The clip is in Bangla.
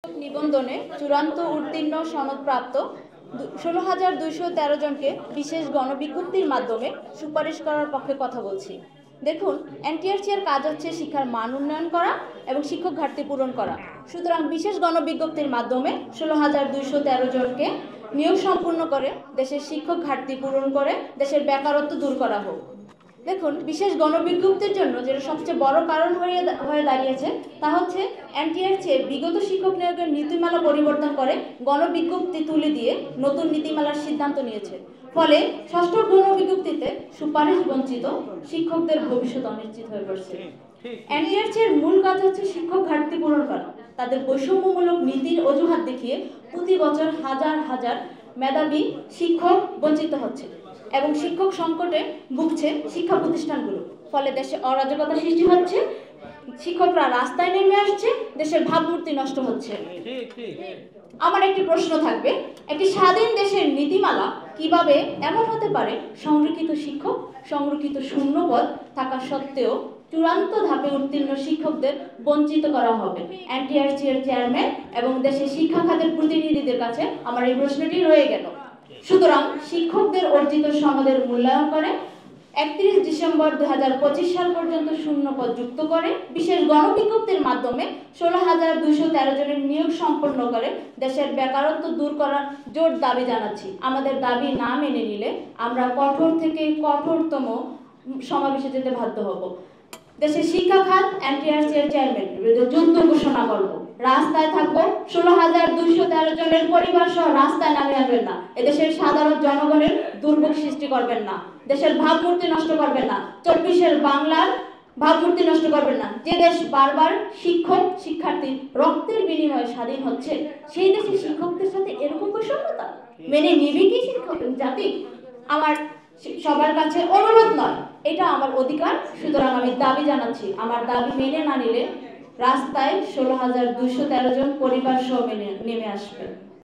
নিবন্ধনে চূড়ান্ত উত্তীর্ণ সনদপ্রাপ্ত 16,213 জনকে বিশেষ গণবিজ্ঞপ্তির মাধ্যমে সুপারিশ করার পক্ষে কথা বলছি। দেখুন, এনটিআরসি এর কাজ হচ্ছে শিক্ষার মান উন্নয়ন করা এবং শিক্ষক ঘাটতি পূরণ করা। সুতরাং বিশেষ গণবিজ্ঞপ্তির মাধ্যমে 16,213 জনকে নিয়োগ সম্পূর্ণ করে দেশের শিক্ষক ঘাটতি পূরণ করে দেশের বেকারত্ব দূর করা হোক। দেখুন, বিশেষ গণবিজ্ঞপ্তির জন্য যেটা সবচেয়ে বড় কারণ হয়ে দাঁড়িয়েছে তা হচ্ছে এনটিআরসি বিগত শিক্ষক নিয়োগের নীতিমালা পরিবর্তন করে গণবিজ্ঞপ্তি তুলে দিয়ে নতুন নীতিমালার সিদ্ধান্ত নিয়েছে। ফলে ষষ্ঠ গণবিজ্ঞপ্তিতে সুপারিশ বঞ্চিত শিক্ষকদের ভবিষ্যৎ অনিশ্চিত হয়ে পড়ছে। এনটিআরসি এর মূল কাজ হচ্ছে শিক্ষক ঘাটতি পূরণ করা। তাদের বৈষম্যমূলক নীতির অজুহাত দেখিয়ে প্রতি বছর হাজার হাজার মেধাবী শিক্ষক বঞ্চিত হচ্ছে এবং শিক্ষক সংকটে ভুগছে শিক্ষা প্রতিষ্ঠানগুলো। ফলে দেশে অরাজকতা সৃষ্টি হচ্ছে, শিক্ষকরা রাস্তায় নেমে আসছে, দেশের ভাবমূর্তি নষ্ট হচ্ছে। আমার একটি প্রশ্ন থাকবে, একটি স্বাধীন দেশের নীতিমালা কিভাবে এমন হতে পারে সংরক্ষিত শিক্ষক, সংরক্ষিত শূন্যপদ থাকা সত্ত্বেও চূড়ান্ত ধাপে উত্তীর্ণ শিক্ষকদের বঞ্চিত করা হবে? এনটিআরসি এর চেয়ারম্যান এবং দেশের শিক্ষা খাতের প্রতিনিধিদের কাছে আমার এই প্রশ্নটি রয়ে গেল। সুতরাং শিক্ষকদের অর্জিত সনদের মূল্যায়ন করে 31 ডিসেম্বর 2025 সাল পর্যন্ত শূন্যপদ যুক্ত করে বিশেষ গণবিজ্ঞপ্তির মাধ্যমে 16,213 জনের নিয়োগ সম্পন্ন করে দেশের বেকারত্ব দূর করার জোর দাবি জানাচ্ছি। আমাদের দাবি না মেনে নিলে আমরা কঠোর থেকে কঠোরতম সমাবেশে যেতে বাধ্য হব। দেশের শিক্ষা খাত এনটিআরসি এর চেয়ারম্যান যুদ্ধ ঘোষণা করব, রাস্তায় থাকবো। 16,213 জনের পরিবার সহ রাস্তায় নামে আসবেন না। এদেশের সাধারণ জনগণের দুর্ভোগ সৃষ্টি করবেন না, দেশের ভাবমূর্তি নষ্ট করবেন না, 24-এর বাংলার ভাবমূর্তি নষ্ট করবেন না। যে দেশ বারবার শিক্ষক শিক্ষার্থী রক্তের বিনিময়ে স্বাধীন হচ্ছে, সেই দেশের শিক্ষকদের সাথে এরকম বৈষম্যতা মেনে নিবে কি শিক্ষক জাতি? আমার সবার কাছে অনুরোধ নয়, এটা আমার অধিকার। সুতরাং আমি দাবি জানাচ্ছি, আমার দাবি মেনে না নিলে রাস্তায় 16,213 জন পরিবার সহ নেমে আসবে।